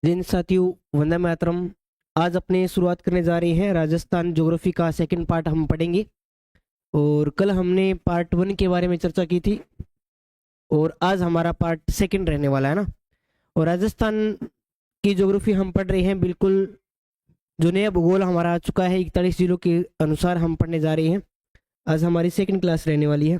जिन साथियों, वंदे मातरम। आज अपने शुरुआत करने जा रहे हैं राजस्थान ज्योग्राफी का सेकंड पार्ट हम पढ़ेंगे। और कल हमने पार्ट 1 के बारे में चर्चा की थी और आज हमारा पार्ट सेकंड रहने वाला है ना। और राजस्थान की ज्योग्राफी हम पढ़ रहे हैं, बिल्कुल जो नया भूगोल हमारा आ चुका है 41 जिलों के अनुसार हम पढ़ने जा रहे हैं। आज हमारी सेकंड क्लास रहने वाली है।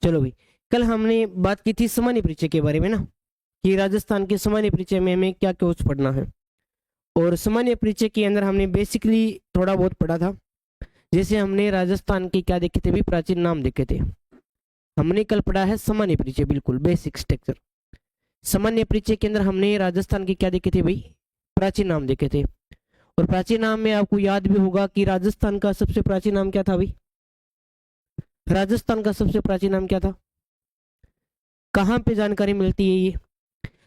चलो भाई, कल हमने बात की थी सामान्य परिचय के बारे में ना, कि राजस्थान के सामान्य परिचय में हमें क्या कुछ पढ़ना है। और सामान्य परिचय के अंदर हमने बेसिकली थोड़ा बहुत पढ़ा था। जैसे हमने राजस्थान के क्या देखे थे भी, प्राचीन नाम देखे थे। हमने कल पढ़ा है सामान्य परिचय, बिल्कुल बेसिक स्ट्रक्चर। सामान्य परिचय के अंदर हमने राजस्थान के क्या देखे थे भाई, प्राचीन नाम देखे थे। और प्राचीन नाम में आपको याद भी होगा कि राजस्थान का सबसे प्राचीन नाम क्या था भाई। राजस्थान का सबसे प्राचीन नाम क्या था, कहाँ पे जानकारी मिलती है ये।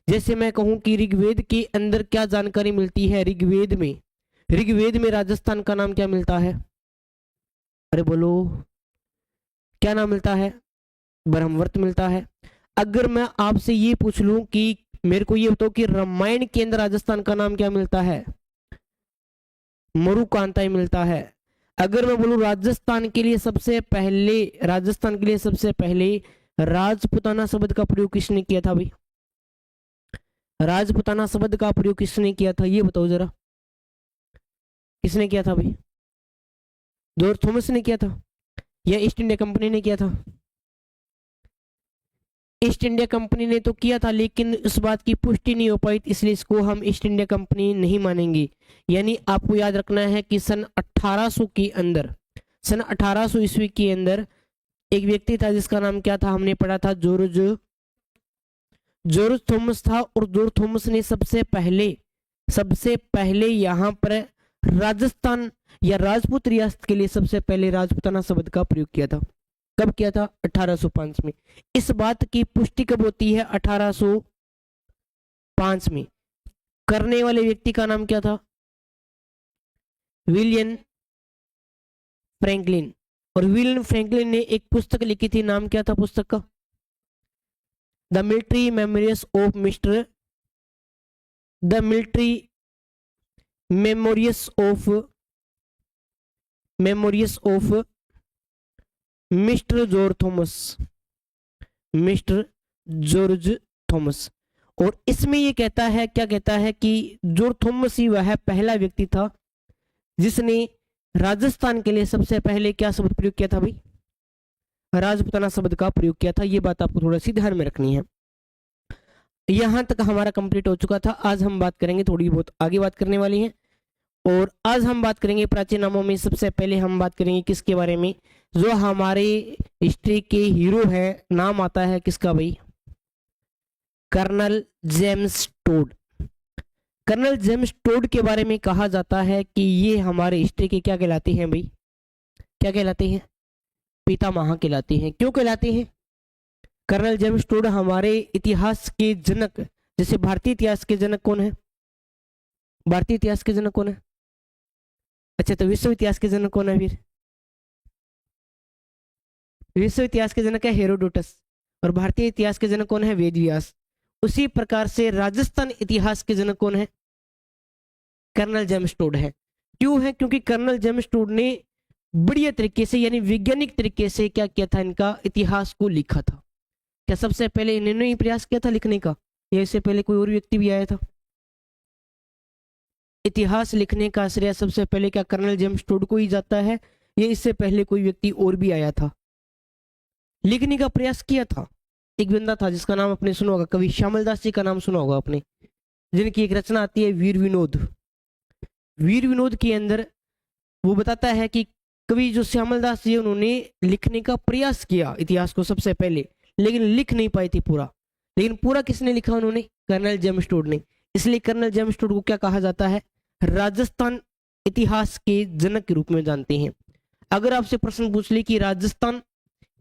जैसे मैं कहूं कि ऋग्वेद के अंदर क्या जानकारी मिलती है, ऋग्वेद में राजस्थान का नाम क्या मिलता है। अरे बोलो, क्या नाम मिलता है, ब्रह्मवर्त मिलता है। अगर मैं आपसे ये पूछ लूं कि मेरे को ये बताओ कि रामायण के अंदर राजस्थान का नाम क्या मिलता है, मरुकांताई मिलता है। अगर मैं बोलूं राजस्थान के लिए सबसे पहले राजपुताना शब्द का प्रयोग किसने किया था भाई। राजपुताना शब्द का प्रयोग किसने किया था, ये बताओ जरा, किसने किया था भाई। जॉर्ज थॉमस ने किया था या ईस्ट इंडिया कंपनी ने किया था। ईस्ट इंडिया कंपनी ने तो किया था, लेकिन इस बात की पुष्टि नहीं हो पाई, इसलिए इसको हम ईस्ट इंडिया कंपनी नहीं मानेंगे। यानी आपको याद रखना है कि सन 1800 ईस्वी के अंदर एक व्यक्ति था जिसका नाम क्या था, हमने पढ़ा था जॉर्ज जॉर्ज थॉमस था। और जॉर्ज थॉमस ने सबसे पहले यहाँ पर राजस्थान या राजपूत रियासत के लिए सबसे पहले राजपूताना शब्द का प्रयोग किया था। कब किया था, 1805 में। इस बात की पुष्टि कब होती है, 1805 में। करने वाले व्यक्ति का नाम क्या था, विलियम फ्रैंकलिन। और विलियम फ्रैंकलिन ने एक पुस्तक लिखी थी, नाम क्या था पुस्तक का, the military memories of the military memories of mister George Thomas. और इसमें ये कहता है, क्या कहता है कि जॉर्ज थॉमस ही वह पहला व्यक्ति था जिसने राजस्थान के लिए सबसे पहले क्या शब्द प्रयोग किया था भाई, राजपुताना शब्द का प्रयोग किया था। ये बात आपको थोड़ा सी ध्यान में रखनी है। यहां तक हमारा कंप्लीट हो चुका था। आज हम बात करेंगे, थोड़ी बहुत आगे बात करने वाली है। और आज हम बात करेंगे प्राचीन नामों में। सबसे पहले हम बात करेंगे किसके बारे में, जो हमारे हिस्ट्री के हीरो है, नाम आता है किसका भाई, Colonel James Tod. Colonel James Tod के बारे में कहा जाता है कि ये हमारे हिस्ट्री के क्या कहलाते हैं भाई, क्या कहलाते हैं, पितामह कहलाते हैं। क्यों कहलाते हैं, कर्नल जेम्स टोड हमारे इतिहास के जनक। जैसे भारतीय इतिहास के जनक कौन है, भारतीय इतिहास के जनक कौन है, अच्छा तो विश्व इतिहास के जनक कौन है फिर, विश्व इतिहास के जनक है हेरोडोटस। और भारतीय इतिहास के जनक कौन है, वेद व्यास। उसी प्रकार से राजस्थान इतिहास के जनक कौन है, कर्नल जेम्स टोड है। क्यों है, क्योंकि कर्नल जेम्स टोड ने बढ़िया तरीके से यानी वैज्ञानिक तरीके से क्या किया था, इनका इतिहास को लिखा था। क्या सबसे पहले इन्होंने ही प्रयास किया था लिखने का, या इससे पहले कोई और व्यक्ति भी आया था। इतिहास लिखने का श्रेय सबसे पहले क्या कर्नल जेम्स टोड को ही जाता है, या इससे पहले कोई व्यक्ति और भी आया था, लिखने का प्रयास किया था। एक बंदा था जिसका नाम आपने सुना होगा, कवि श्यामल दास जी का नाम सुना होगा आपने, जिनकी एक रचना आती है वीर विनोद। वीर विनोद के अंदर वो बताता है कि कवि जो श्यामल दास जी, उन्होंने लिखने का प्रयास किया इतिहास को सबसे पहले, लेकिन लिख नहीं पाई थी पूरा। लेकिन पूरा किसने लिखा, उन्होंने, कर्नल जेम्स टोड ने। इसलिए कर्नल जेम्स टोड को क्या कहा जाता है, राजस्थान इतिहास के जनक के रूप में जानते हैं। अगर आपसे प्रश्न पूछ ले कि राजस्थान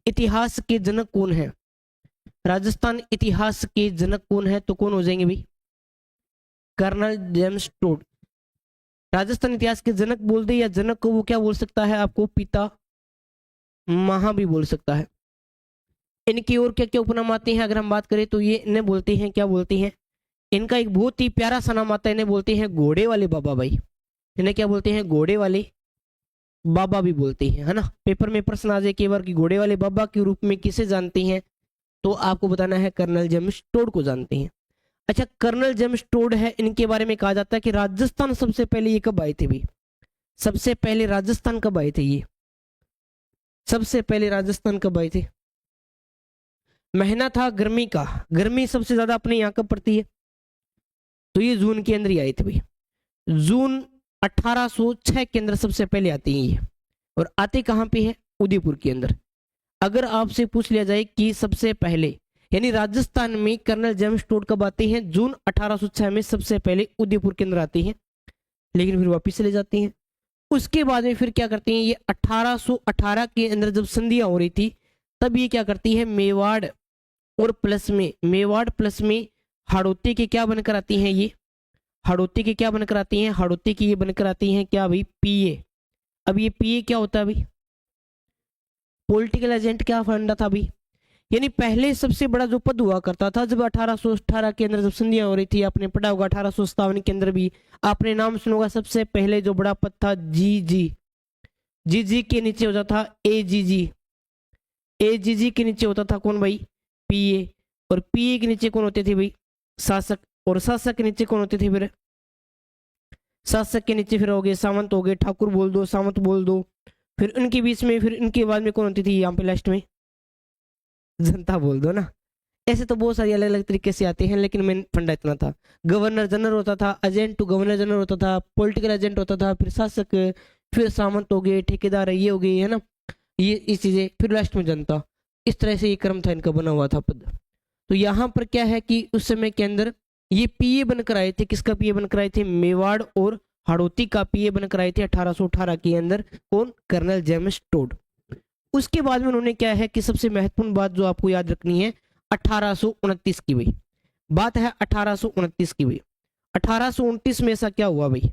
इतिहास के जनक कौन है, राजस्थान इतिहास के जनक कौन है, तो कौन हो जाएंगे भाई, कर्नल जेम्स टोड। राजस्थान इतिहास के जनक बोल दे, या जनक को वो क्या बोल सकता है आपको, पिता, महा भी बोल सकता है। इनकी और क्या क्या उपनाम आते हैं अगर हम बात करें तो ये इन्हें बोलते हैं, क्या बोलते हैं, इनका एक बहुत ही प्यारा सा नाम आता है, इन्हें बोलते हैं घोड़े वाले बाबा भाई। इन्हें क्या बोलते हैं, घोड़े वाले बाबा भी बोलते हैं, है ना। पेपर में प्रश्न आ जाए कई बार कि घोड़े वाले बाबा के रूप में किसे जानते हैं, तो आपको बताना है कर्नल जेम्स टोड को जानते हैं। अच्छा, कर्नल जेम्स टोड है, इनके बारे में कहा जाता है कि राजस्थान सबसे पहले ये कब आए थे भाई, सबसे पहले राजस्थान कब आए थे ये, सबसे पहले राजस्थान कब आए थे। महीना था गर्मी का, गर्मी सबसे ज्यादा अपने यहाँ कब पड़ती है, तो ये जून के अंदर ही आए थे भाई। जून 1806 के अंदर सबसे पहले आती है ये, और आते कहाँ पे है, उदयपुर के अंदर। अगर आपसे पूछ लिया जाए कि सबसे पहले यानी राजस्थान में कर्नल जेम्स टोड कब आते हैं, जून 1806 में सबसे पहले उदयपुर के अंदर आते हैं, लेकिन फिर वापिस चले जाते हैं। उसके बाद में फिर क्या करते हैं, ये 1818 के अंदर जब संधियां हो रही थी तब ये क्या करती है, मेवाड़ और प्लस में, मेवाड़ प्लस में हाड़ौती के क्या बनकर आती हैं ये, हाड़ौती के क्या बनकर आती हैं, हाड़ौती की ये बनकर आती हैं क्या भाई, पीए। अब ये पीए क्या होता है भाई, पॉलिटिकल एजेंट क्या फंडा था भाई, यानी पहले सबसे बड़ा जो पद हुआ करता था जब 1818 के अंदर जब संधियां हो रही थी, आपने पढ़ा होगा 1857 के अंदर भी आपने नाम सुना होगा, सबसे पहले जो बड़ा पद था जी जी, जी जी के नीचे होता था ए जी जी, ए जी जी के नीचे होता था कौन भाई, पीए, और पीए के नीचे कौन होते थे भाई, शासक, और शासक के नीचे कौन होते थे फिर, शासक के नीचे फिर हो गए सामंत, हो गए ठाकुर बोल दो, सामंत बोल दो, फिर उनके बीच में, फिर उनके बाद में कौन होती थी यहाँ पे लास्ट में, जनता बोल दो ना। ऐसे तो बहुत सारी अलग अलग तरीके से आते हैं, लेकिन मेन फंडा इतना था। गवर्नर जनरल होता था, एजेंट टू गवर्नर जनरल होता था, पॉलिटिकल एजेंट होता था, फिर शासक, फिर सामंत हो गए, ठेकेदार ये हो गए, है ना, ये इस चीजें, फिर लास्ट में जनता। इस तरह से ये क्रम था इनका बना हुआ था पद। तो यहाँ पर क्या है कि उस समय के अंदर ये पीए बनकर आए थे, किसका पीए बनकर आए थे, मेवाड़ और हाड़ौती का पीए बनकर आए थे 1818 के अंदर, कौन, कर्नल जेम्स टोड। उसके बाद में उन्होंने क्या है कि सबसे महत्वपूर्ण बात जो आपको याद रखनी है, 1829 की भाई बात है, 1829 की भाई। 1829 में ऐसा क्या हुआ भाई,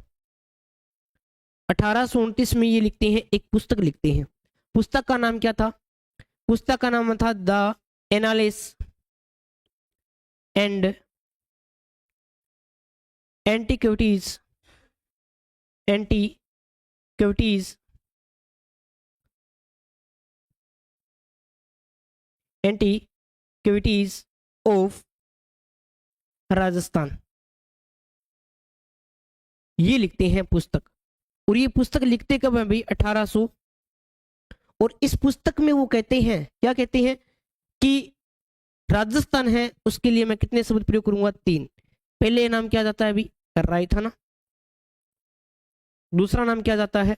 1829 में ये लिखते हैं, एक पुस्तक लिखते हैं, पुस्तक का नाम क्या था, पुस्तक का नाम था the annals and antiquities, antiquities antiquities of Rajasthan, ये लिखते हैं पुस्तक। और ये पुस्तक लिखते कब है भाई, 1800। और इस पुस्तक में वो कहते हैं, क्या कहते हैं कि राजस्थान है उसके लिए मैं कितने शब्द प्रयोग करूंगा, 3। पहले नाम क्या जाता है अभी, राय था ना, दूसरा नाम क्या जाता है,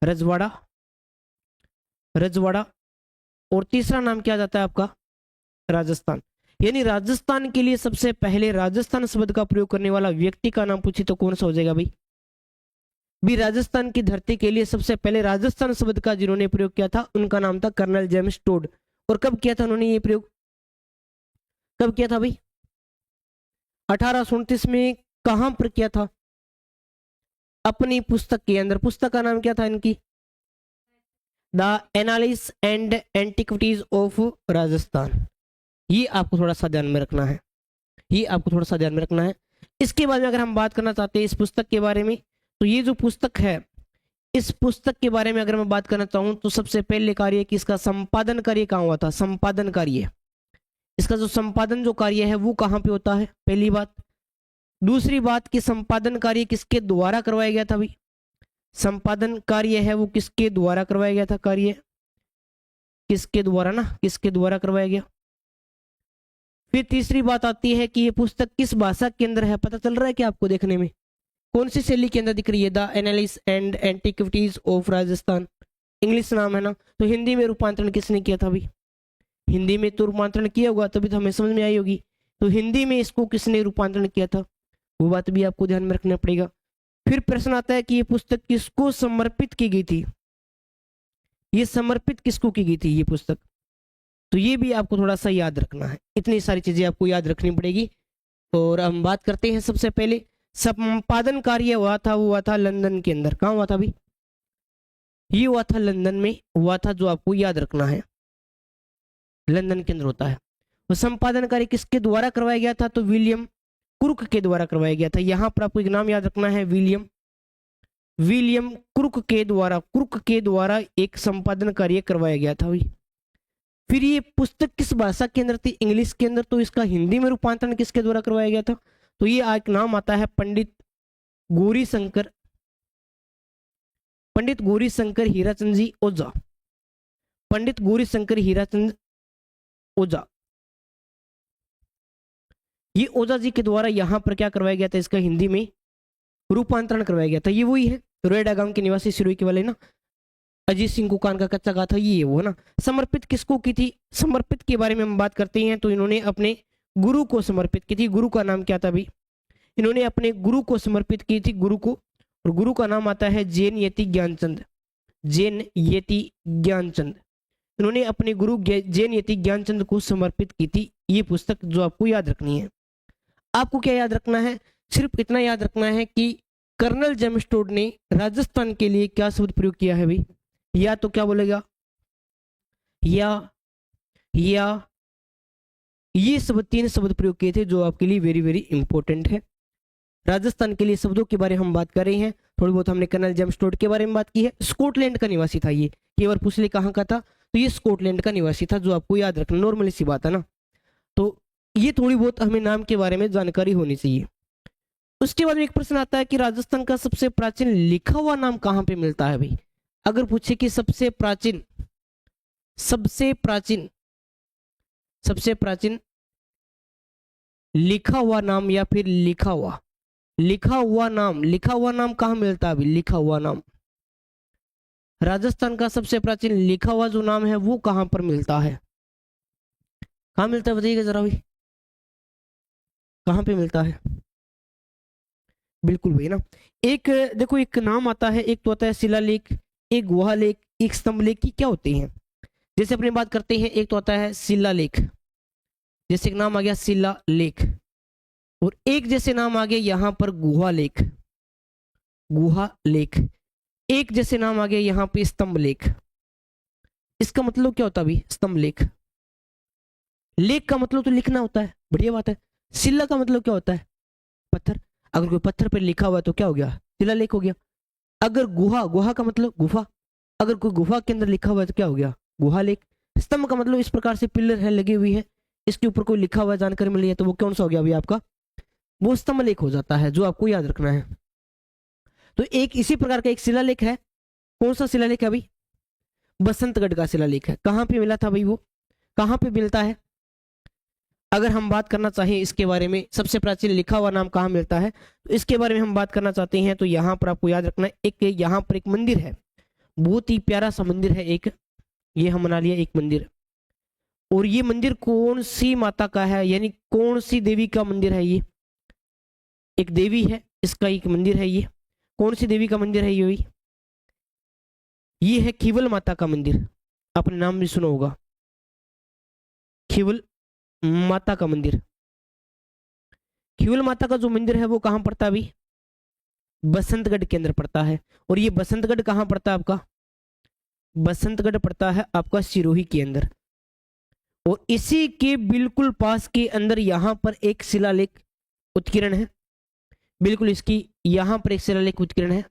रजवाड़ा, रजवाड़ा, और तीसरा नाम क्या जाता है आपका, राजस्थान। यानी राजस्थान के लिए सबसे पहले राजस्थान शब्द का प्रयोग करने वाला व्यक्ति का नाम पूछे तो कौन सा हो जाएगा भाई, भी राजस्थान की धरती के लिए सबसे पहले राजस्थान शब्द का जिन्होंने प्रयोग किया था उनका नाम था कर्नल जेम्स टोड। और कब किया था उन्होंने ये प्रयोग, कब किया था भाई, 1829 में। कहां पर किया था, अपनी पुस्तक के अंदर। पुस्तक का नाम क्या था इनकी, the annals and antiquities of Rajasthan. ये आपको थोड़ा सा ध्यान में रखना है, ये आपको थोड़ा सा ध्यान में रखना है। इसके बाद में अगर हम बात करना चाहते हैं इस पुस्तक के बारे में, तो ये जो पुस्तक है, इस पुस्तक के बारे में अगर मैं बात करना चाहूँ तो सबसे पहले कार्य कि इसका संपादन कार्य कहाँ हुआ था, संपादन कार्य, इसका जो संपादन जो कार्य है वो कहाँ पे होता है, पहली बात। दूसरी बात कि संपादन कार्य किसके द्वारा करवाया गया था भाई, संपादन कार्य है वो किसके द्वारा करवाया गया था, कार्य किसके द्वारा ना, किसके द्वारा करवाया गया। फिर तीसरी बात आती है कि ये पुस्तक किस भाषा के अंदर है, पता चल रहा है कि आपको देखने में कौन सी शैली के अंदर दिख रही है, the annals and antiquities of Rajasthan, English नाम है ना। तो हिंदी में रूपांतरण किसने किया था भाई, हिंदी में तो रूपांतरण किया होगा तभी तो हमें समझ में आई होगी। तो हिंदी में इसको किसने रूपांतरण किया था, वो बात भी आपको ध्यान में रखना पड़ेगा। फिर प्रश्न आता है कि ये पुस्तक किसको समर्पित की गई थी, ये समर्पित किसको की गई थी ये पुस्तक, तो ये भी आपको थोड़ा सा याद रखना है। इतनी सारी चीजें आपको याद रखनी पड़ेगी। और हम बात करते हैं सबसे पहले संपादन कार्य हुआ था, वो हुआ था लंदन के अंदर। कहाँ हुआ था भाई, ये हुआ था लंदन में हुआ था, जो आपको याद रखना है, लंदन के अंदर होता है। और संपादन कार्य किसके द्वारा करवाया गया था, तो विलियम क्रुक के द्वारा करवाया गया था। यहाँ पर आपको एक नाम याद रखना है, विलियम क्रुक के द्वारा एक संपादन कार्य करवाया गया था भाई। फिर ये पुस्तक किस भाषा के अंदर थी, इंग्लिश के अंदर, तो इसका हिंदी में रूपांतरण किसके द्वारा करवाया गया था, तो ये एक नाम आता है पंडित गौरीशंकर हीराचंद जी ओझा, पंडित गौरीशंकर हीराचंद ओझा। ये ओझा जी के द्वारा यहाँ पर क्या करवाया गया था, इसका हिंदी में रूपांतरण करवाया गया था। ये वही है रोएडा गांव के निवासी सिरोही के वाले ना, अजीत सिंह कुकान का कच्चा गाथा, ये वो ना। समर्पित किसको की थी, समर्पित के बारे में हम बात करते हैं तो इन्होंने अपने गुरु को समर्पित की थी। गुरु का नाम क्या था भाई, इन्होंने अपने गुरु को समर्पित की थी, गुरु को, और गुरु का नाम आता है जैन यति ज्ञानचंद, जैन यति ज्ञानचंद। इन्होंने अपने गुरु जैन यति ज्ञानचंद को समर्पित की थी ये पुस्तक, जो आपको याद रखनी है। आपको क्या याद रखना है, सिर्फ इतना याद रखना है कि कर्नल जेम्स टोड ने राजस्थान के लिए क्या शब्द प्रयोग किया है भाई, या तो क्या बोलेगा, या ये सब 3 शब्द प्रयोग किए थे, जो आपके लिए वेरी वेरी इंपॉर्टेंट है। राजस्थान के लिए शब्दों के बारे में हम बात कर रहे हैं, थोड़ी बहुत हमने कर्नल जेम्स टोड के बारे में बात की है। स्कॉटलैंड का निवासी था ये, केवल पूछ ले कहाँ का था, तो ये स्कॉटलैंड का निवासी था, जो आपको याद रखना, नॉर्मली सी बात है ना। तो ये थोड़ी बहुत हमें नाम के बारे में जानकारी होनी चाहिए। उसके बाद में एक प्रश्न आता है कि राजस्थान का सबसे प्राचीन लिखा हुआ नाम कहाँ पे मिलता है भाई। अगर पूछे कि सबसे प्राचीन लिखा हुआ नाम या फिर लिखा हुआ नाम कहाँ मिलता है अभी, लिखा हुआ नाम, राजस्थान का सबसे प्राचीन लिखा हुआ जो नाम है वो कहाँ पर मिलता है, कहाँ मिलता है बताइएगा जरा भाई, कहाँ पे मिलता है। बिल्कुल भाई ना, एक देखो एक नाम आता है, एक तो आता है शिलालेख, एक गुहालेख, एक स्तंभलेख की क्या होते हैं। जैसे अपनी बात करते हैं, एक तो आता है शिलालेख, जैसे एक नाम आ गया शिलालेख, और एक जैसे नाम आ गया यहाँ पर गुहालेख, एक जैसे नाम आ गया यहाँ पे स्तंभलेख। इसका मतलब क्या होता है भाई, स्तंभलेख, लेख का मतलब तो लिखना होता है, बढ़िया बात है। शिला का मतलब क्या होता है, पत्थर, अगर कोई पत्थर पर लिखा हुआ है तो क्या हो गया, शिलालेख हो गया। अगर गुहा का मतलब गुफा, अगर कोई गुफा के अंदर लिखा हुआ है तो क्या हो गया, गुहालेख। स्तंभ का मतलब इस प्रकार से पिलर है लगी हुई है, इसके ऊपर कोई लिखा हुआ जानकारी मिली है, तो वो कौन सा हो गया अभी आपका, वो स्तंभलेख हो जाता है, जो आपको याद रखना है। तो एक इसी प्रकार का एक शिलालेख है, कौन सा शिलालेख है अभी, बसंतगढ़ का शिलालेख है। कहाँ पे मिला था भाई, वो कहाँ पे मिलता है। अगर हम बात करना चाहें इसके बारे में, सबसे प्राचीन लिखा हुआ नाम कहाँ मिलता है, तो इसके बारे में हम बात करना चाहते हैं, तो यहाँ पर आपको याद रखना है, एक यहाँ पर एक मंदिर है, बहुत ही प्यारा सा मंदिर है एक, ये हम बना लिया एक मंदिर, और ये मंदिर कौन सी माता का है, यानी कौन सी देवी का मंदिर है, ये एक देवी है, इसका एक मंदिर है, ये कौन सी देवी का मंदिर है, ये है खीवल माता का मंदिर, आपने नाम भी सुना होगा, खीवल माता का मंदिर। खीवल माता का जो मंदिर है वो कहाँ पड़ता है अभी, बसंतगढ़ के अंदर पड़ता है। और ये बसंतगढ़ कहाँ पड़ता है आपका, बसंतगढ़ पड़ता है आपका सिरोही के अंदर, और इसी के बिल्कुल पास के अंदर यहाँ पर एक शिलालेख उत्कीर्ण है, बिल्कुल इसकी यहाँ पर एक शिलालेख उत्कीर्ण है,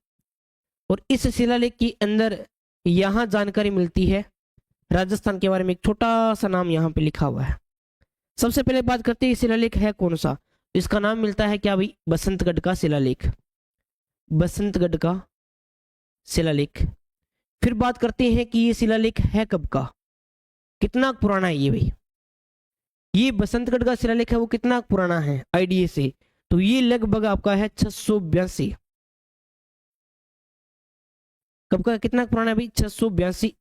और इस शिलालेख के अंदर यहाँ जानकारी मिलती है राजस्थान के बारे में, एक छोटा सा नाम यहाँ पे लिखा हुआ है। सबसे पहले बात करते हैं शिलालेख है कौन सा, इसका नाम मिलता है क्या भाई, बसंतगढ़ का शिलालेख, बसंतगढ़ का शिलालेख। फिर बात करते हैं कि ये शिलालेख है कब का, कितना पुराना है ये भाई, ये बसंतगढ़ का शिलालेख है वो कितना पुराना है आईडीए से, तो ये लगभग आपका है 682, कब का, कितना पुराना है भाई, 682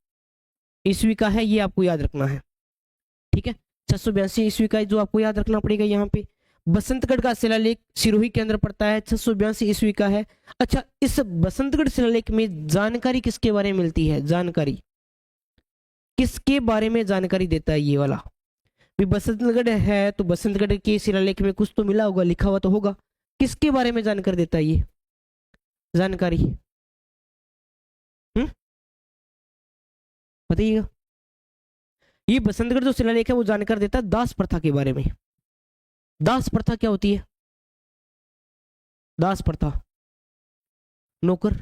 ईस्वी का है, ये आपको याद रखना है, ठीक है। 682 ईस्वी का जो आपको याद रखना पड़ेगा यहाँ पे। बसंतगढ़ का शिलालेख सिरोही के अंदर पड़ता है, 682 ईस्वी का है। अच्छा, इस बसंतगढ़ शिलालेख में जानकारी किसके बारे में मिलती है, जानकारी किसके बारे में जानकारी देता है ये वाला भी, बसंतगढ़ है तो बसंतगढ़ के शिलालेख में कुछ तो मिला होगा, लिखा हुआ तो होगा, किसके बारे में जानकारी देता है ये जानकारी, बताइएगा। ये बसंतगढ़ जो शिलालेख है वो जानकर देता है दास प्रथा के बारे में। दास प्रथा क्या होती है? दास प्रथा, नौकर,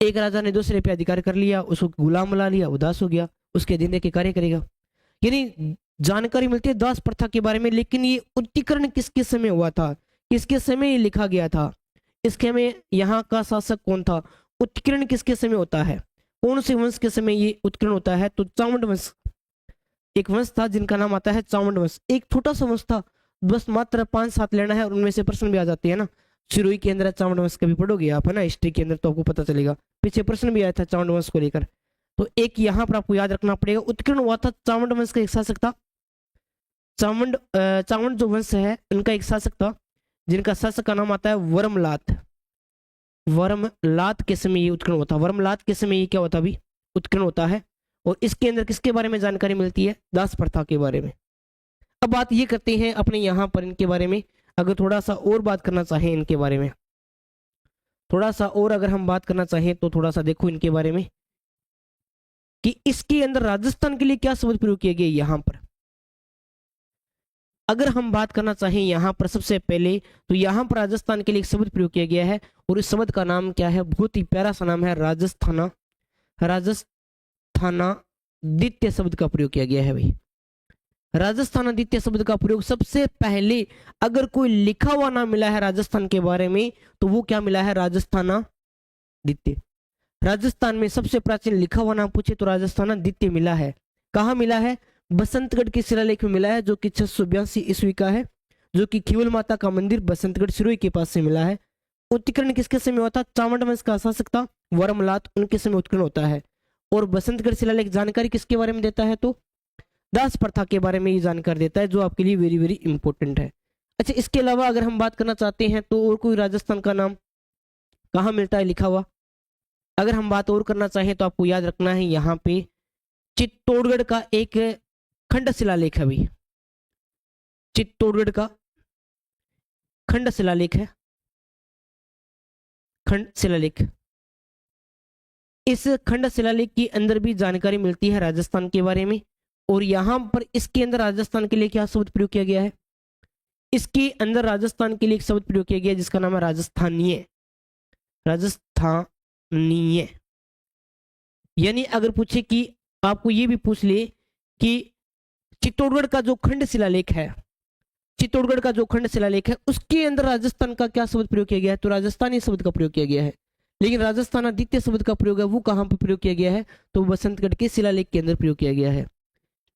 एक राजा ने दूसरे पे अधिकार कर लिया, उसको गुलाम बना लिया, उदास हो गया, उसके अधीन के कार्य करेगा। यानी जानकारी मिलती है दास प्रथा के बारे में। लेकिन ये उत्तीकरण किसके समय हुआ था, किसके समय ये लिखा गया था, इसके में यहाँ का शासक कौन था, उत्कीर्ण किसके समय होता है, कौन से वंश के समय ये उत्कीर्ण होता है? तो चावंड वंश, एक वंश था जिनका नाम आता है चावंड वंश। एक छोटा सा वंश था, बस मात्र 5-7 लेना है और उनमें से प्रश्न भी आ जाते हैं ना। सिरोही के अंदर चावंड वंश कभी पढ़ोगे आप, है ना, हिस्ट्री के अंदर, तो आपको पता चलेगा। पीछे प्रश्न भी आया था चावंड वंश को लेकर। तो एक यहाँ पर आपको याद रखना पड़ेगा, उत्कीर्ण हुआ था चावंड वंश का एक शासक था। चावंड जो वंश है उनका एक शासक था, जिनका शासक का नाम आता है वर्मलात। वर्मलात के समय ये उत्कीर्ण होता है। वर्मलात के समय ये क्या होता है, अभी उत्कीर्ण होता है। और इसके अंदर किसके बारे में जानकारी मिलती है? दास प्रथा के बारे में। अब बात ये करते हैं अपने यहाँ पर इनके बारे में। अगर थोड़ा सा और बात करना चाहें इनके बारे में, थोड़ा सा और अगर हम बात करना चाहें तो थोड़ा सा देखो इनके बारे में कि इसके अंदर राजस्थान के लिए क्या शब्द प्रयोग किए गए यहाँ पर। अगर हम बात करना चाहें यहाँ पर सबसे पहले, तो यहाँ पर राजस्थान के लिए एक शब्द प्रयोग किया गया है और इस शब्द का नाम क्या है? बहुत ही प्यारा सा नाम है, राजस्थाना। राजस्थाना द्वितीय शब्द का प्रयोग किया गया है भाई। राजस्थान द्वितीय शब्द का प्रयोग सबसे पहले, अगर कोई लिखा हुआ नाम मिला है राजस्थान के बारे में तो वो क्या मिला है? राजस्थाना द्वितीय। राजस्थान में सबसे प्राचीन लिखा हुआ नाम पूछे तो राजस्थान द्वितीय मिला है। कहाँ मिला है? बसंतगढ़ के शिलालेख में मिला है, जो कि 682 ईस्वी का है, जो कि खीवल माता का मंदिर बसंतगढ़ सिरोही के पास से मिला है। उत्कीर्ण किसके समय हुआ था? चावंड वंश का शासक था वर्मलात, उनके समय उत्कीर्ण होता है। और बसंतगढ़ शिलालेख जानकारी किसके बारे में देता है? तो दास प्रथा के बारे में ये जानकारी देता है, जो आपके लिए वेरी वेरी इंपॉर्टेंट है। अच्छा, इसके अलावा अगर हम बात करना चाहते हैं तो और कोई राजस्थान का नाम कहाँ मिलता है लिखा हुआ? अगर हम बात और करना चाहें तो आपको याद रखना है, यहाँ पे चित्तौड़गढ़ का एक खंड शिलालेख है भाई। चित्तौड़गढ़ का खंड शिलालेख है, खंड शिलालेख। इस खंड शिलालेख के अंदर भी जानकारी मिलती है राजस्थान के बारे में। और यहाँ पर इसके अंदर राजस्थान के लिए क्या शब्द प्रयोग किया गया है? इसके अंदर राजस्थान के लिए एक शब्द प्रयोग किया गया है जिसका नाम है राजस्थानीय। राजस्थानीय, यानी अगर पूछे कि आपको ये भी पूछ ले कि चित्तौड़गढ़ का जो खंड शिलालेख है, चित्तौड़गढ़ का जो खंड शिलालेख है उसके अंदर राजस्थान का क्या शब्द प्रयोग किया गया है? तो राजस्थानी शब्द का प्रयोग किया गया है। लेकिन राजस्थान द्वितीय शब्द का प्रयोग है वो कहाँ पर प्रयोग किया गया है? तो बसंतगढ़ के शिलालेख के अंदर प्रयोग किया गया है।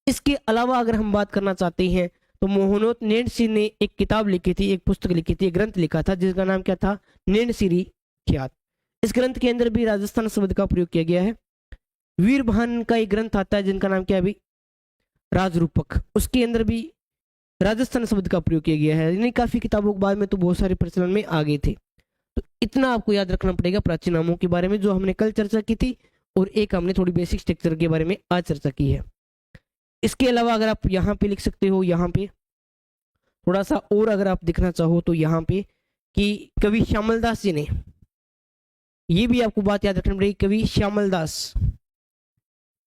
इसके अलावा अगर हम बात करना चाहते हैं तो मोहनोत नैणसी ने एक किताब लिखी थी, एक पुस्तक लिखी थी, एक ग्रंथ लिखा था जिसका नाम क्या था? नैणसीरी ख्यात। इस ग्रंथ के अंदर भी राजस्थान शब्द का प्रयोग किया गया है। वीरभान का एक ग्रंथ आता है जिनका नाम क्या है अभी? राजरूपक, उसके अंदर भी राजस्थान शब्द का प्रयोग किया गया है। यानी काफी किताबों के बाद में तो बहुत सारे प्रचलन में आ गए थे। तो इतना आपको याद रखना पड़ेगा प्राचीन नामों के बारे में, जो हमने कल चर्चा की थी, और एक हमने थोड़ी बेसिक स्ट्रक्चर के बारे में आज चर्चा की है। इसके अलावा अगर आप यहाँ पे लिख सकते हो, यहाँ पे थोड़ा सा और अगर आप दिखना चाहो तो यहाँ पे कि कवि श्यामल दास जी ने, ये भी आपको बात याद रखनी पड़ेगी, कवि श्यामल दास,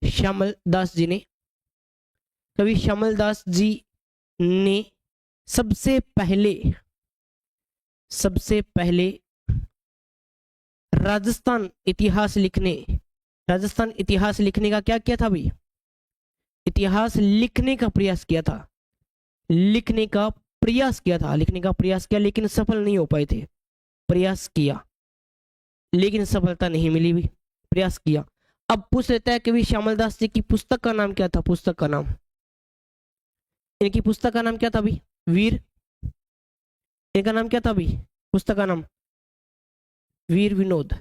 श्यामल दास जी ने, कवि श्यामल दास जी ने सबसे पहले राजस्थान इतिहास लिखने का क्या किया था भाई? इतिहास लिखने का प्रयास किया था। लिखने का प्रयास किया लेकिन सफल नहीं हो पाए थे। प्रयास किया लेकिन सफलता नहीं मिली भी, प्रयास किया। अब पूछ लेता है कवि श्यामल दास जी की पुस्तक का नाम क्या था? पुस्तक का नाम, इनकी पुस्तक का नाम क्या था भाई? वीर, इनका नाम क्या था भाई? पुस्तक का नाम वीर विनोद।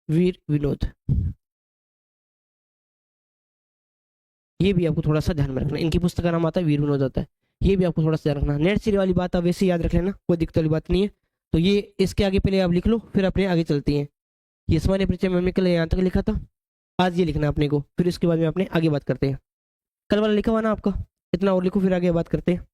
वीर विनोद, ये भी आपको थोड़ा सा ध्यान में रखना। इनकी पुस्तक का नाम आता है वीर विनोद आता है, ये भी आपको थोड़ा सा ध्यान रखना। नेट सीरी वाली बात आप वैसे याद रख लेना, कोई दिक्कत वाली बात नहीं है। तो ये इसके आगे पहले आप लिख लो, फिर अपने आगे चलते हैं। ये सामान्य परिचय में कल यहाँ तक लिखा था, आज ये लिखना अपने को, फिर इसके बाद में अपने आगे बात करते हैं। कल वाला लिखा हुआ ना आपका, इतना और लिखो, फिर आगे बात करते हैं।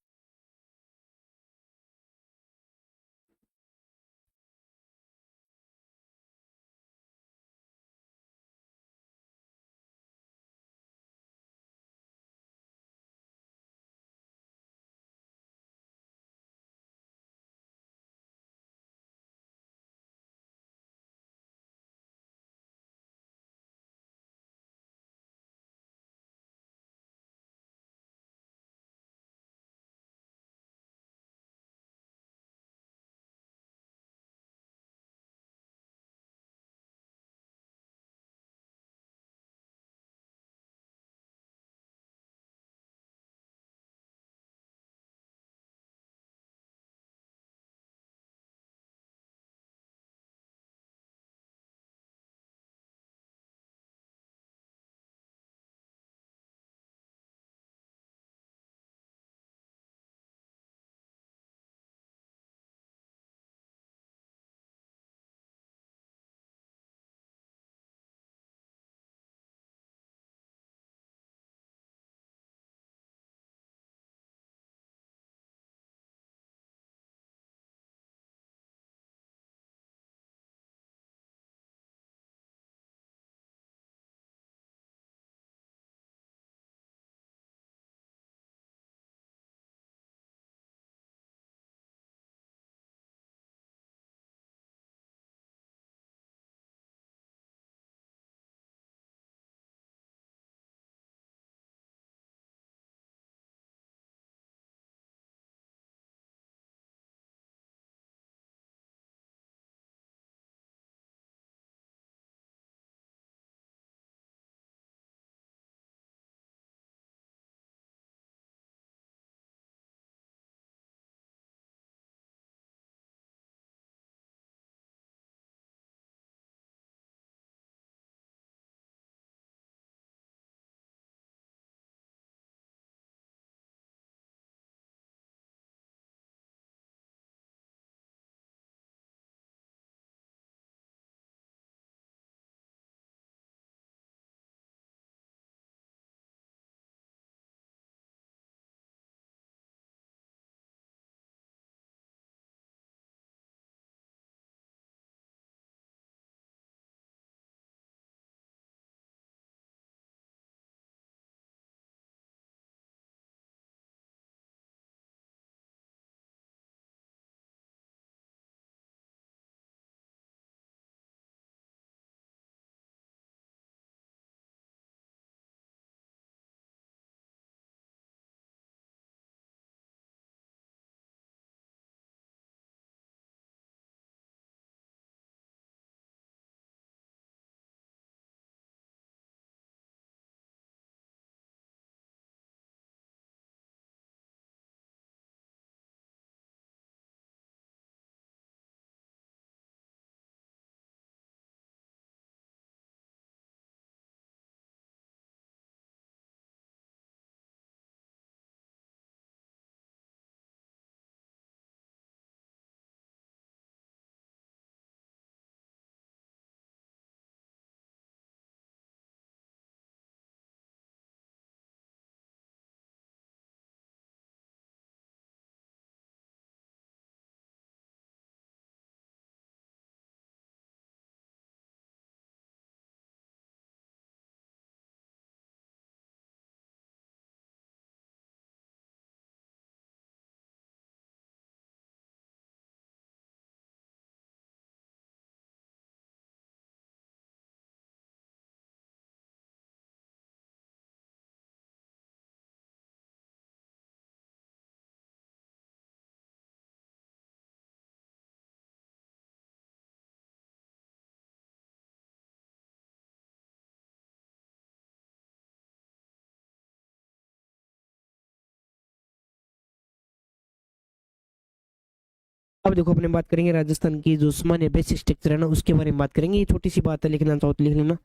अब देखो अपने बात करेंगे राजस्थान की जो सामान्य बेसिक स्ट्रक्चर है ना उसके बारे में बात करेंगे। ये छोटी सी बात है, लिखना चाहो तो लिख लेना।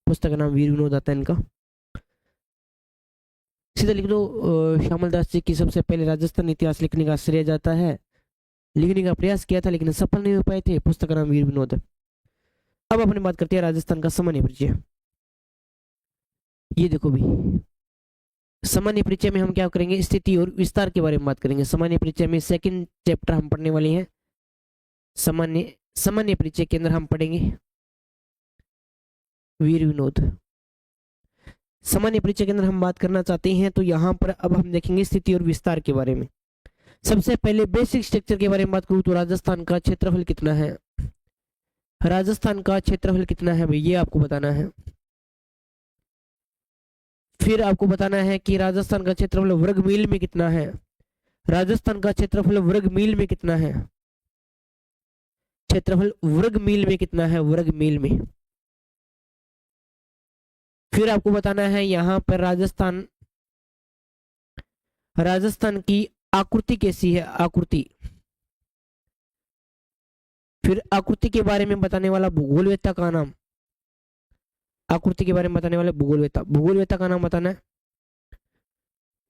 पुस्तक का नाम वीर विनोद आता है इनका, सीधा लिख दो। श्यामल दास जी की सबसे पहले राजस्थान इतिहास लिखने का श्रेय जाता है। लिखने का प्रयास किया था लेकिन सफल नहीं हो पाए थे। पुस्तक का नाम वीर विनोद है। अब अपने बात करते हैं राजस्थान का सामान्य परिचय। ये देखो भी, सामान्य परिचय में हम क्या करेंगे, स्थिति और विस्तार के बारे में बात करेंगे। सामान्य परिचय में सेकंड चैप्टर हम पढ़ने वाले हैं। सामान्य परिचय के अंदर हम पढ़ेंगे वीर विनोद। सामान्य परिचय के अंदर हम बात करना चाहते हैं तो यहाँ पर अब हम देखेंगे स्थिति और विस्तार के बारे में। सबसे पहले बेसिक स्ट्रक्चर के बारे में बात करूं तो राजस्थान का क्षेत्रफल कितना है। राजस्थान का क्षेत्रफल कितना है भाई, ये आपको बताना है। फिर आपको बताना है कि राजस्थान का क्षेत्रफल वर्ग मील में कितना है। राजस्थान का क्षेत्रफल वर्ग मील में कितना है। क्षेत्रफल वर्ग मील में कितना है, वर्ग मील में। फिर आपको बताना है यहाँ पर राजस्थान की आकृति कैसी है, आकृति। फिर आकृति के बारे में बताने वाला भूगोलवेत्ता का नाम। आकृति के बारे में बताने वाला भूगोलवेत्ता का नाम बताना है।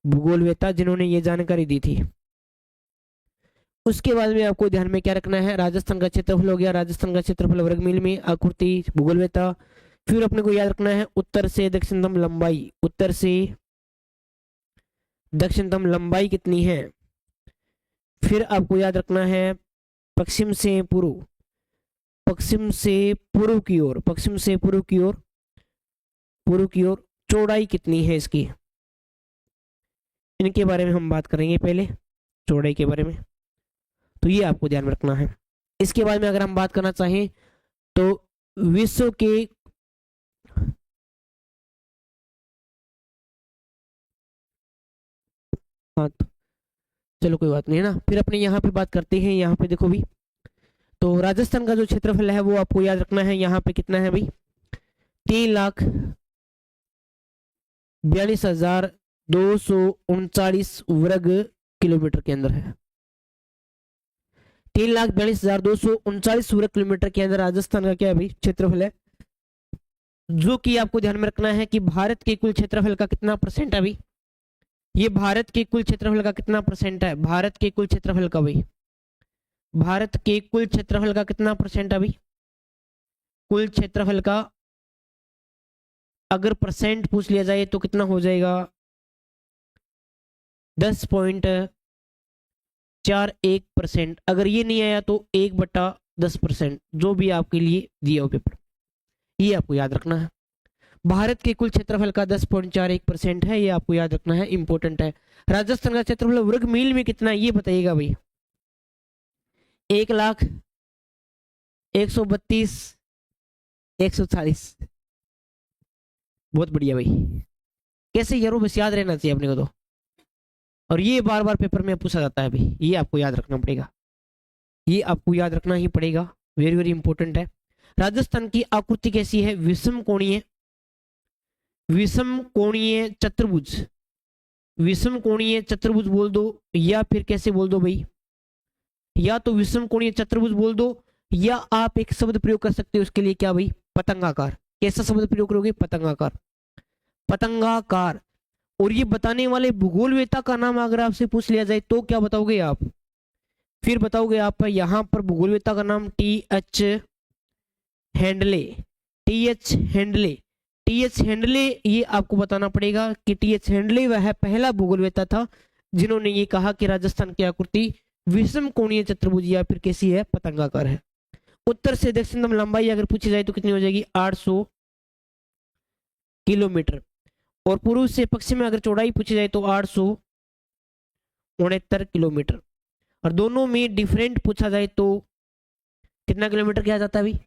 भूगोलवेत्ता जिन्होंने ये जानकारी दी थी। उसके बाद में आपको ध्यान में क्या रखना है, राजस्थान का क्षेत्रफल हो गया, राजस्थान का क्षेत्रफल वर्ग मील में, आकृति, भूगोलवेत्ता। फिर अपने को याद रखना है उत्तर से दक्षिणतम लंबाई। उत्तर से दक्षिणतम लंबाई कितनी है। फिर आपको याद रखना है पश्चिम से पूर्व, पश्चिम से पूर्व की ओर, पश्चिम से पूर्व की ओर, पूर्व की ओर चौड़ाई कितनी है इसकी। इनके बारे में हम बात करेंगे पहले, चौड़ाई के बारे में, तो ये आपको ध्यान में रखना है। इसके बाद में अगर हम बात करना चाहें तो विश्व के हाँ तो चलो कोई बात नहीं है ना। फिर अपने यहाँ पे बात करते हैं, यहाँ पे देखो भी, तो राजस्थान का जो क्षेत्रफल है वो आपको याद रखना है। यहाँ पे कितना है भाई, 3,42,239 वर्ग किलोमीटर के अंदर है। 3,42,239 वर्ग किलोमीटर के अंदर राजस्थान का क्या है भाई, क्षेत्रफल है। जो कि आपको ध्यान में रखना है कि भारत के कुल क्षेत्रफल का कितना परसेंट है भाई, ये भारत के कुल क्षेत्रफल का कितना परसेंट है, भारत के कुल क्षेत्रफल का भाई, भारत के कुल क्षेत्रफल का कितना परसेंट है भाई। कुल क्षेत्रफल का अगर परसेंट पूछ लिया जाए तो कितना हो जाएगा, 10.41%। अगर ये नहीं आया तो 1/10%, जो भी आपके लिए दिया हो पेपर, ये आपको याद रखना है। भारत के कुल क्षेत्रफल का 10.41% है, ये आपको याद रखना है, इंपॉर्टेंट है। राजस्थान का क्षेत्रफल वर्ग मील में कितना है ये बताइएगा भाई, 1,01,132,140। बहुत बढ़िया भाई, कैसे यारों, बस याद रहना चाहिए अपने को तो, और ये बार बार पेपर में पूछा जाता है भाई, ये आपको याद रखना पड़ेगा, ये आपको याद रखना ही पड़ेगा, वेरी वेरी इंपॉर्टेंट है। राजस्थान की आकृति कैसी है, विषम कोणीय, विषम कोणीय चतुर्भुज, विषम कोणीय चतुर्भुज बोल दो, या फिर कैसे बोल दो भाई, या तो विषम कोणीय चतुर्भुज बोल दो, या आप एक शब्द प्रयोग कर सकते हो उसके लिए, क्या भाई, पतंगाकार। कैसा शब्द प्रयोग करोगे, पतंगाकार, पतंगाकार। और ये बताने वाले भूगोलवेत्ता का नाम अगर आपसे पूछ लिया जाए तो क्या बताओगे आप, फिर बताओगे आप यहाँ पर भूगोलवेत्ता का नाम TH. Handle, TH. Handle, TH. Handle. ये आपको बताना पड़ेगा कि टी.एच. हैंडले वह पहला भूगोलवेत्ता था जिन्होंने ये कहा कि राजस्थान की आकृति विषम कोणीय चतुर्भुज या फिर कैसी है, पतंगाकार है। उत्तर से दक्षिणतम लंबाई अगर पूछी जाए तो कितनी हो जाएगी, 800 किलोमीटर। और पूर्व से पश्चिम में अगर चौड़ाई पूछी जाए तो 869 किलोमीटर। और दोनों में डिफरेंट पूछा जाए तो कितना किलोमीटर क्या जाता है भाई,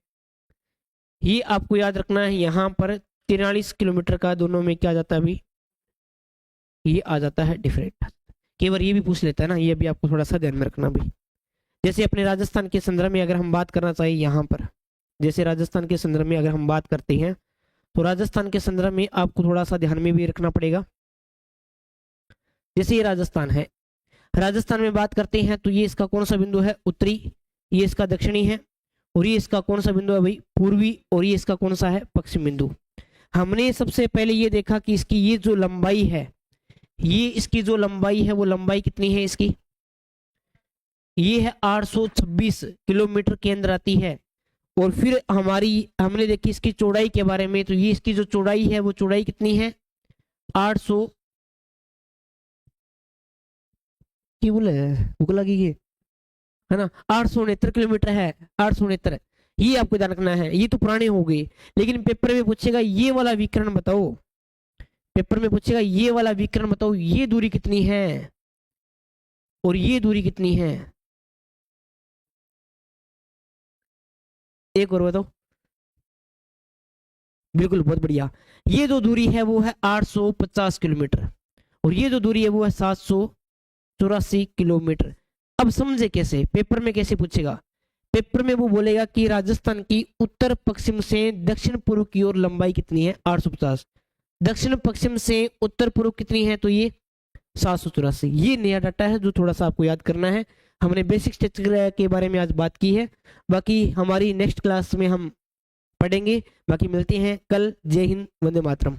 ये आपको याद रखना है। यहाँ पर 43 किलोमीटर का दोनों में क्या जाता है भाई, ये आ जाता है डिफरेंट। केवल ये भी पूछ लेता है ना, ये भी आपको थोड़ा सा ध्यान में रखना भाई। जैसे अपने राजस्थान के संदर्भ में अगर हम बात करना चाहिए, यहाँ पर जैसे राजस्थान के संदर्भ में अगर हम बात करते हैं तो राजस्थान के संदर्भ में आपको थोड़ा सा ध्यान में भी रखना पड़ेगा। जैसे ये राजस्थान है, राजस्थान में बात करते हैं तो ये इसका कौन सा बिंदु है, उत्तरी ये इसका दक्षिणी है, और ये इसका कौन सा बिंदु है भाई, पूर्वी, और ये इसका कौन सा है, पश्चिम बिंदु। हमने सबसे पहले ये देखा कि इसकी ये जो लंबाई है, ये इसकी जो लंबाई है वो लंबाई कितनी है इसकी, ये है 826 किलोमीटर के अंदर आती है। और फिर हमने देखी इसकी चौड़ाई के बारे में, तो ये इसकी जो चौड़ाई है वो चौड़ाई कितनी है, 800 की बोले भूख लगी है ना, 869 किलोमीटर है, 869। ये आपको ध्यान रखना है, ये तो पुराने हो गए, लेकिन पेपर में पूछेगा ये वाला विकर्ण बताओ, पेपर में पूछेगा ये वाला विकर्ण बताओ, ये दूरी कितनी है और ये दूरी कितनी है, एक और बताओ। बिल्कुल, बहुत बढ़िया। ये जो दूरी है वो है 850 किलोमीटर, और ये जो दूरी है वो है 784 किलोमीटर। अब समझे कैसे, पेपर में कैसे पूछेगा, पेपर में वो बोलेगा कि राजस्थान की उत्तर पश्चिम से दक्षिण पूर्व की ओर लंबाई कितनी है, 850, दक्षिण पश्चिम से उत्तर पूर्व कितनी है, तो ये 784। ये नया डाटा है जो थोड़ा सा आपको याद करना है। हमने बेसिक स्ट्रक्चर के बारे में आज बात की है, बाकी हमारी नेक्स्ट क्लास में हम पढ़ेंगे। बाकी मिलते हैं कल। जय हिंद, वंदे मातरम।